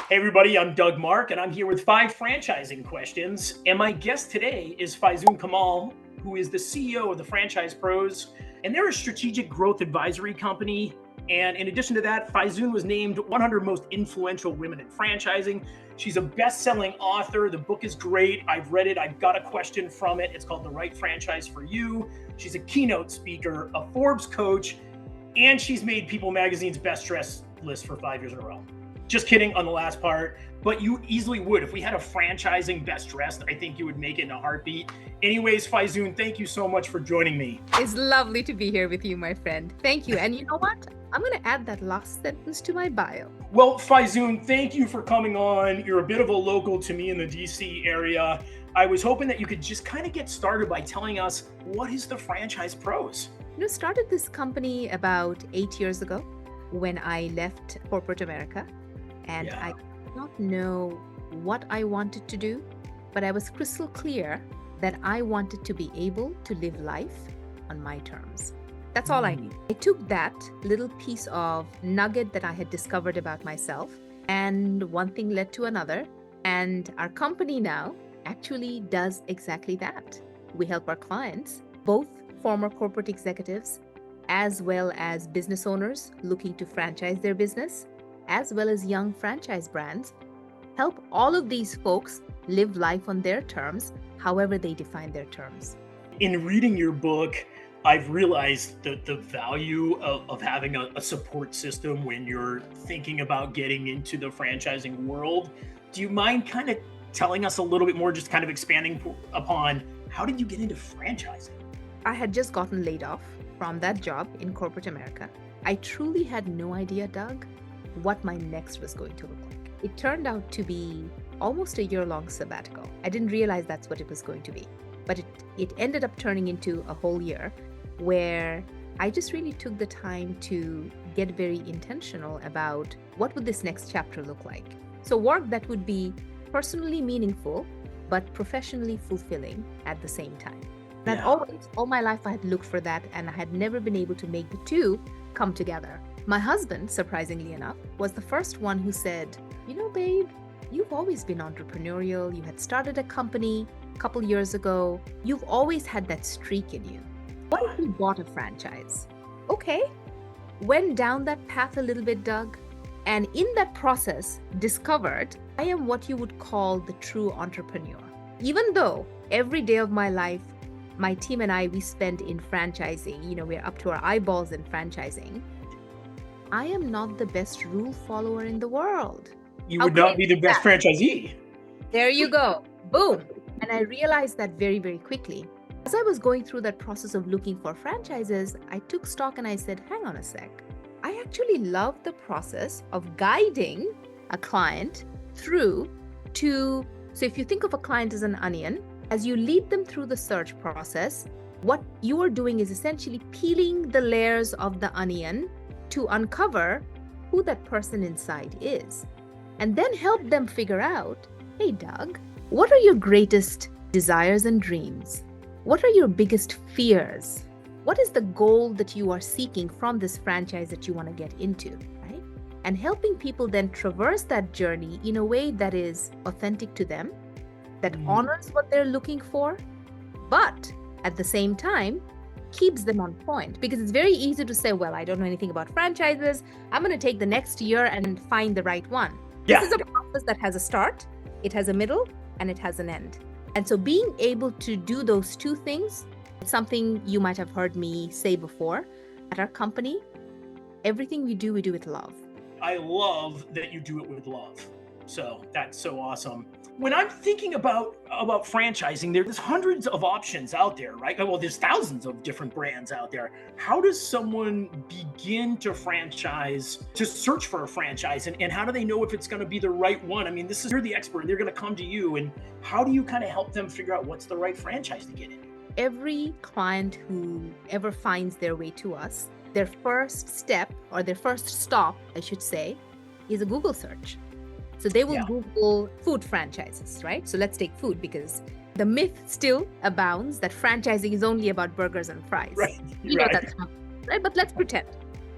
Hey everybody, I'm Doug Mark, and I'm here with 5 franchising questions. And my guest today is Faizun Kamal, who is the CEO of the Franchise Pros, and they're a strategic growth advisory company. And in addition to that, Faizun was named 100 most influential women in franchising. She's a best-selling author. The book is great. I've read it. I've got a question from it. It's called The Right Franchise for You. She's a keynote speaker, a Forbes coach, and she's made People Magazine's best dressed list for 5 years in a row. Just kidding on the last part, but you easily would. If we had a franchising best dressed, I think you would make it in a heartbeat. Anyways, Faizun, thank you so much for joining me. It's lovely to be here with you, my friend. Thank you. And you know what? I'm going to add that last sentence to my bio. Well, Faizun, thank you for coming on. You're a bit of a local to me in the DC area. I was hoping that you could just kind of get started by telling us, what is the Franchise Pros? Started this company about 8 years ago when I left corporate America. And I did not know what I wanted to do, but I was crystal clear that I wanted to be able to live life on my terms. That's all I need. I took that little piece of nugget that I had discovered about myself, and one thing led to another. And our company now actually does exactly that. We help our clients, both former corporate executives, as well as business owners looking to franchise their business, as well as young franchise brands, help all of these folks live life on their terms, however they define their terms. In reading your book, I've realized the value of having a support system when you're thinking about getting into the franchising world. Do you mind kind of telling us a little bit more, just kind of expanding upon how did you get into franchising? I had just gotten laid off from that job in corporate America. I truly had no idea, Doug, what my next was going to look like. It turned out to be almost a year-long sabbatical. I didn't realize that's what it was going to be, but it ended up turning into a whole year where I just really took the time to get very intentional about what would this next chapter look like. So work that would be personally meaningful, but professionally fulfilling at the same time. And all my life I had looked for that, and I had never been able to make the two come together. My husband, surprisingly enough, was the first one who said, babe, you've always been entrepreneurial. You had started a company a couple years ago. You've always had that streak in you. What if you bought a franchise? Okay. Went down that path a little bit, Doug. And in that process, discovered I am what you would call the true entrepreneur. Even though every day of my life, my team and I, we spend in franchising, we're up to our eyeballs in franchising. I am not the best rule follower in the world. You would not be the best franchisee. There you go. Boom. And I realized that very, very quickly. As I was going through that process of looking for franchises, I took stock and I said, hang on a sec. I actually love the process of guiding a client through to, so if you think of a client as an onion, as you lead them through the search process, what you are doing is essentially peeling the layers of the onion to uncover who that person inside is, and then help them figure out, hey, Doug, what are your greatest desires and dreams? What are your biggest fears? What is the goal that you are seeking from this franchise that you want to get into, right? And helping people then traverse that journey in a way that is authentic to them, that honors what they're looking for, but at the same time, keeps them on point. Because it's very easy to say, well, I don't know anything about franchises. I'm going to take the next year and find the right one. This is a process that has a start, it has a middle, and it has an end. And so being able to do those two things, it's something you might have heard me say before. At our company, everything we do with love. I love that you do it with love. So that's so awesome. When I'm thinking about franchising, there's hundreds of options out there, right? Well, there's thousands of different brands out there. How does someone begin to franchise, to search for a franchise, and how do they know if it's going to be the right one? I mean, you're the expert. They're going to come to you, and how do you kind of help them figure out what's the right franchise to get in? Every client who ever finds their way to us, their first step, or their first stop, I should say, is a Google search. So they will Google food franchises, right? So let's take food, because the myth still abounds that franchising is only about burgers and fries. Right. You know that's not right, but let's pretend.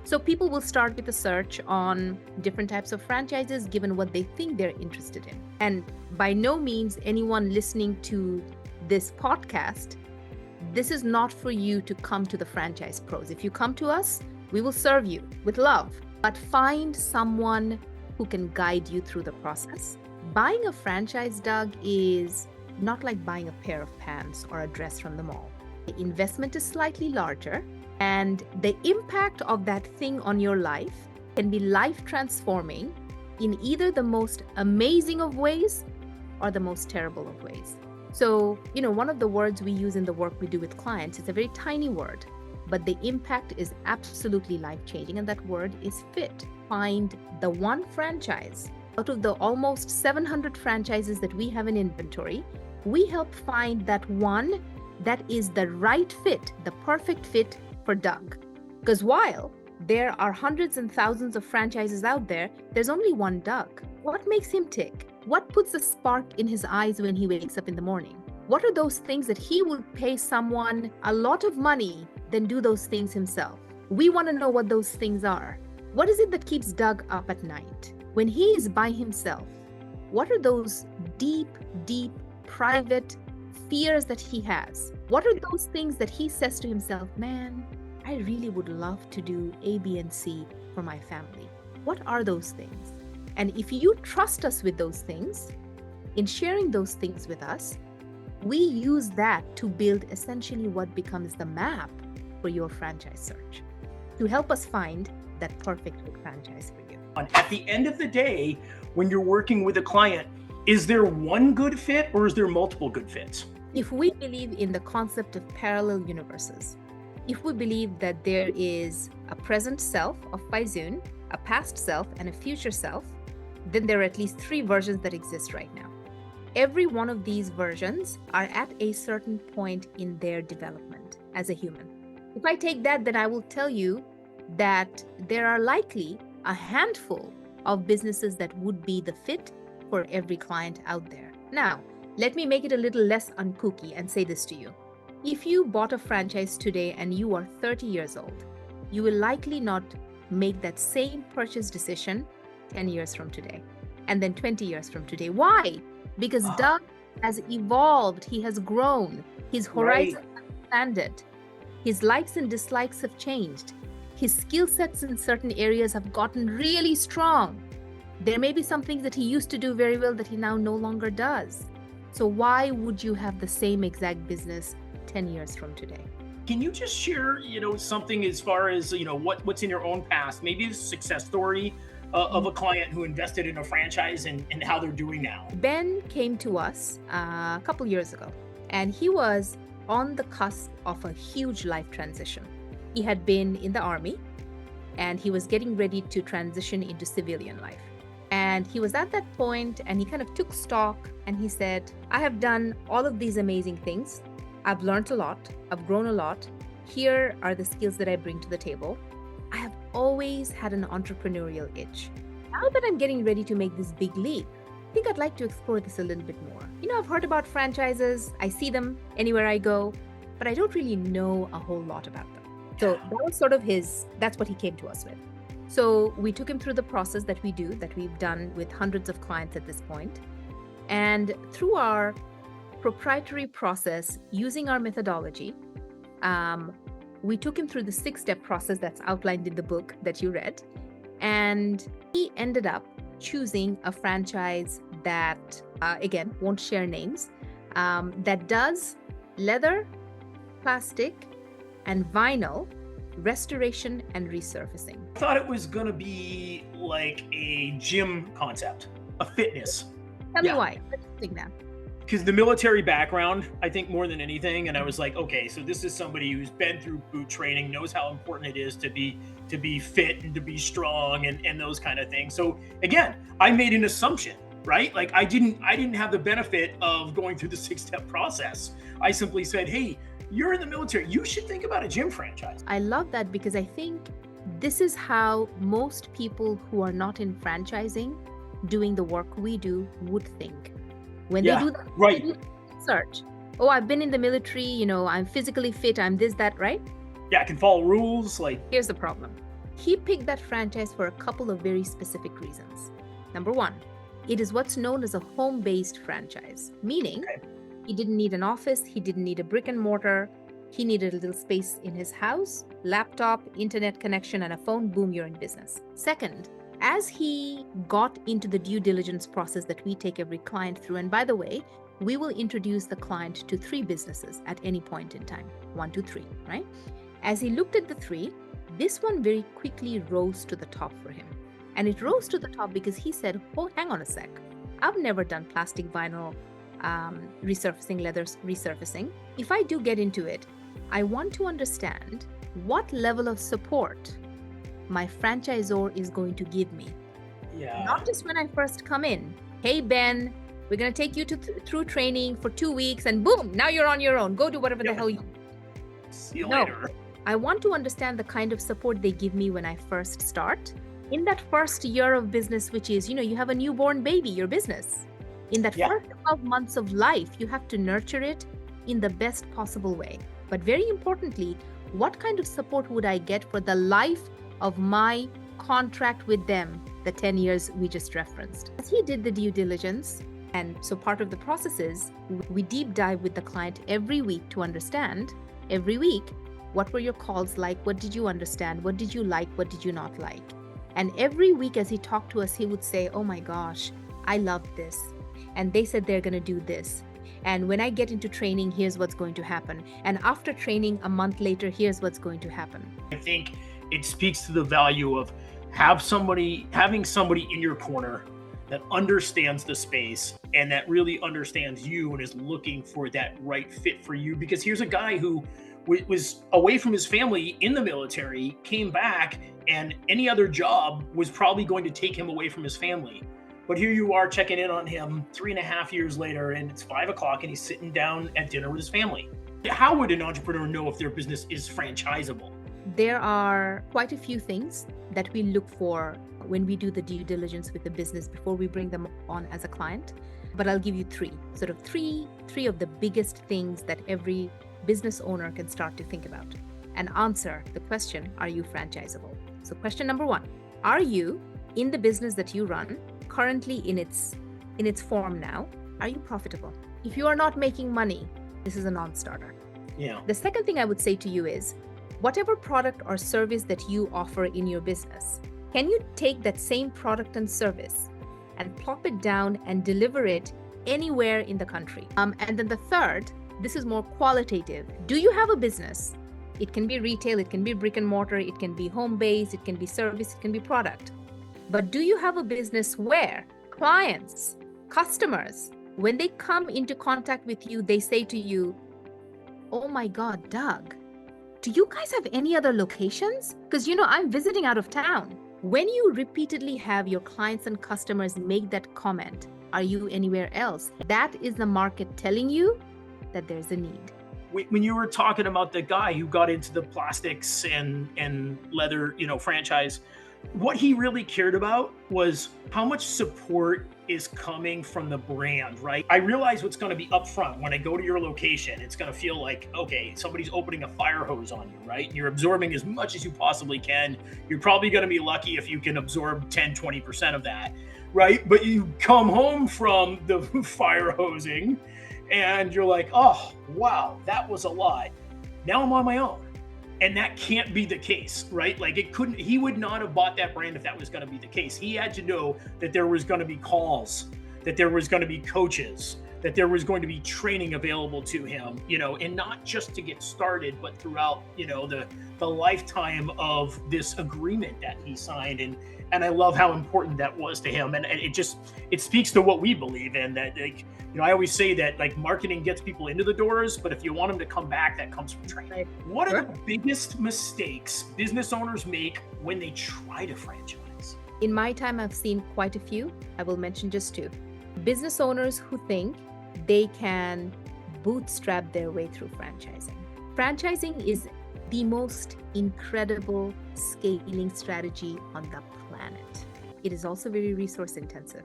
So people will start with a search on different types of franchises given what they think they're interested in. And by no means anyone listening to this podcast, this is not for you to come to the Franchise Pros. If you come to us, we will serve you with love, but find someone who can guide you through the process. Buying a franchise, Doug, is not like buying a pair of pants or a dress from the mall. The investment is slightly larger, and the impact of that thing on your life can be life transforming in either the most amazing of ways or the most terrible of ways. So, one of the words we use in the work we do with clients, it's a very tiny word, but the impact is absolutely life-changing, and that word is fit. Find the one franchise. Out of the almost 700 franchises that we have in inventory, we help find that one that is the right fit, the perfect fit for Doug. Because while there are hundreds and thousands of franchises out there, there's only one Doug. What makes him tick? What puts a spark in his eyes when he wakes up in the morning? What are those things that he would pay someone a lot of money than do those things himself? We want to know what those things are. What is it that keeps Doug up at night? When he is by himself, what are those deep, private fears that he has? What are those things that he says to himself, man, I really would love to do A, B, and C for my family? What are those things? And if you trust us with those things, in sharing those things with us, we use that to build essentially what becomes the map for your franchise search, to help us find that perfect franchise for you. At the end of the day, when you're working with a client, is there one good fit or is there multiple good fits? If we believe in the concept of parallel universes, if we believe that there is a present self of Faizun, a past self, and a future self, then there are at least 3 versions that exist right now. Every one of these versions are at a certain point in their development as a human. If I take that, then I will tell you that there are likely a handful of businesses that would be the fit for every client out there. Now, let me make it a little less unkooky and say this to you. If you bought a franchise today and you are 30 years old, you will likely not make that same purchase decision 10 years from today, and then 20 years from today. Why? Because Doug has evolved, he has grown, his horizon has expanded, his likes and dislikes have changed, his skill sets in certain areas have gotten really strong. There may be some things that he used to do very well that he now no longer does. So why would you have the same exact business 10 years from today? Can you just share, something as far as, what's in your own past, maybe a success story of a client who invested in a franchise and how they're doing now? Ben came to us a couple years ago, and he was on the cusp of a huge life transition. He had been in the army, and he was getting ready to transition into civilian life. And he was at that point, and he kind of took stock, and he said, I have done all of these amazing things. I've learned a lot. I've grown a lot. Here are the skills that I bring to the table. I have always had an entrepreneurial itch. Now that I'm getting ready to make this big leap, I think I'd like to explore this a little bit more. I've heard about franchises. I see them anywhere I go, but I don't really know a whole lot about them. So that was sort of that's what he came to us with. So we took him through the process that we've done with hundreds of clients at this point. And through our proprietary process, using our methodology, we took him through the 6-step process that's outlined in the book that you read. And he ended up choosing a franchise that, again, won't share names, that does leather, plastic, and vinyl restoration and resurfacing. I thought it was going to be like a gym concept, a fitness. Tell me why. What do you think that? Because the military background, I think more than anything, and I was like, okay, so this is somebody who's been through boot training, knows how important it is to be fit and to be strong and those kind of things. So again, I made an assumption, right? Like I didn't have the benefit of going through the 6-step process. I simply said, hey, you're in the military, you should think about a gym franchise. I love that because I think this is how most people who are not in franchising, doing the work we do, would think. When they do the research, I've been in the military, I'm physically fit, I'm this, that, right? Yeah, I can follow rules. Here's the problem. He picked that franchise for a couple of very specific reasons. Number one, it is what's known as a home-based franchise, meaning he didn't need an office, he didn't need a brick and mortar, he needed a little space in his house, laptop, internet connection, and a phone. Boom, you're in business. Second, as he got into the due diligence process that we take every client through, and by the way, we will introduce the client to 3 businesses at any point in time, 1, 2, 3, right? As he looked at the 3, this one very quickly rose to the top for him. And it rose to the top because he said, oh, hang on a sec. I've never done plastic, vinyl, resurfacing, leather resurfacing. If I do get into it, I want to understand what level of support my franchisor is going to give me. Yeah. Not just when I first come in. Hey, Ben, we're going to take you through training for 2 weeks and boom, now you're on your own. Go do whatever the hell you See you later. I want to understand the kind of support they give me when I first start. In that first year of business, which is, you have a newborn baby, your business. In that first 12 months of life, you have to nurture it in the best possible way. But very importantly, what kind of support would I get for the life of my contract with them, the 10 years we just referenced? As he did the due diligence, and so part of the process is we deep dive with the client every week to understand, every week, what were your calls like? What did you understand? What did you like? What did you not like? And every week as he talked to us, he would say, oh my gosh, I loved this. And they said they're going to do this. And when I get into training, here's what's going to happen. And after training a month later, here's what's going to happen. I think it speaks to the value of having somebody in your corner that understands the space and that really understands you and is looking for that right fit for you. Because here's a guy who was away from his family in the military, came back, and any other job was probably going to take him away from his family. But here you are checking in on him 3.5 years later, and it's 5 o'clock and he's sitting down at dinner with his family. How would an entrepreneur know if their business is franchisable? There are quite a few things that we look for when we do the due diligence with the business before we bring them on as a client. But I'll give you three of the biggest things that every business owner can start to think about and answer the question, are you franchisable? So question number 1, are you in the business that you run currently in its form now? Are you profitable? If you are not making money, this is a non-starter. Yeah. The second thing I would say to you is, whatever product or service that you offer in your business, can you take that same product and service and plop it down and deliver it anywhere in the country? And then the third, this is more qualitative. Do you have a business? It can be retail, it can be brick and mortar, it can be home-based, it can be service, it can be product. But do you have a business where clients, customers, when they come into contact with you, they say to you, oh my God, Doug, do you guys have any other locations? Because, I'm visiting out of town. When you repeatedly have your clients and customers make that comment, are you anywhere else? That is the market telling you that there's a need. When you were talking about the guy who got into the plastics and leather, franchise, what he really cared about was how much support is coming from the brand, right? I realize what's going to be upfront when I go to your location. It's going to feel like, okay, somebody's opening a fire hose on you, right? You're absorbing as much as you possibly can. You're probably going to be lucky if you can absorb 10, 20% of that, right? But you come home from the fire hosing and you're like, oh, wow, that was a lot. Now I'm on my own. And that can't be the case, right? Like he would not have bought that brand if that was going to be the case. He had to know that there was going to be calls, that there was going to be coaches, that there was going to be training available to him, and not just to get started, but throughout, the lifetime of this agreement that he signed. And I love how important that was to him. And it speaks to what we believe in, that I always say that marketing gets people into the doors, but if you want them to come back, that comes from training. Right. What are the biggest mistakes business owners make when they try to franchise? In my time, I've seen quite a few. I will mention just 2. Business owners who think they can bootstrap their way through franchising. Franchising is the most incredible scaling strategy on the planet. It is also very resource intensive.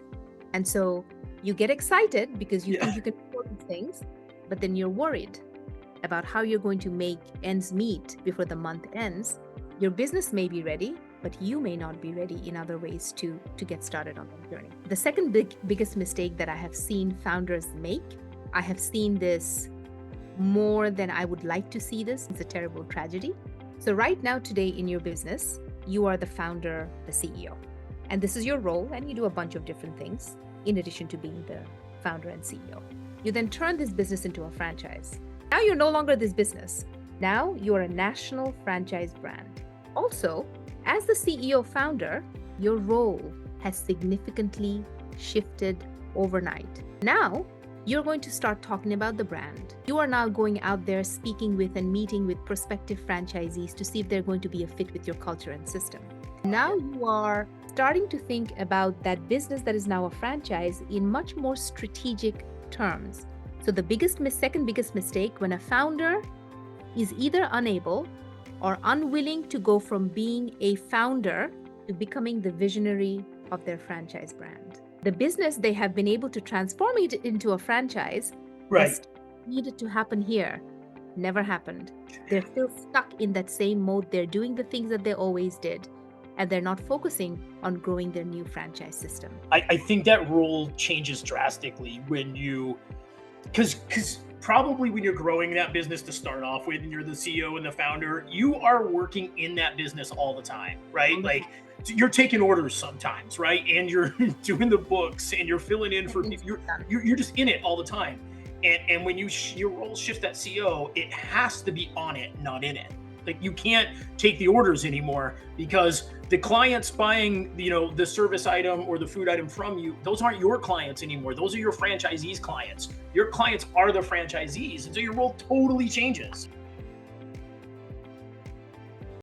And so you get excited because you think you can afford these things, but then you're worried about how you're going to make ends meet before the month ends. Your business may be ready, but you may not be ready in other ways to get started on that journey. The second biggest mistake that I have seen founders make, I have seen this more than I would like to see this. It's a terrible tragedy. So right now, today in your business, you are the founder, the CEO. And this is your role, and you do a bunch of different things in addition to being the founder and CEO. You then turn this business into a franchise. Now you're no longer this business. Now you're a national franchise brand. Also, as the CEO founder, your role has significantly shifted overnight. Now, you're going to start talking about the brand. You are now going out there speaking with and meeting with prospective franchisees to see if they're going to be a fit with your culture and system. Now you are starting to think about that business that is now a franchise in much more strategic terms. So the second biggest mistake when a founder is either unable or unwilling to go from being a founder to becoming the visionary of their franchise brand. The business they have been able to transform it into a franchise, Right. needed to happen here, never happened. They're still stuck in that same mode. They're doing the things that they always did, and they're not focusing on growing their new franchise system. I think that role changes drastically when you, because probably when you're growing that business to start off with and you're the CEO and the founder, you are working in that business all the time, right? Like you're taking orders sometimes, right? And you're doing the books and you're filling in for you're just in it all the time. And when your role shifts that CEO, it has to be on it, not in it. Like you can't take the orders anymore because the clients buying, the service item or the food item from you, those aren't your clients anymore. Those are your franchisees' clients. Your clients are the franchisees. And so your role totally changes.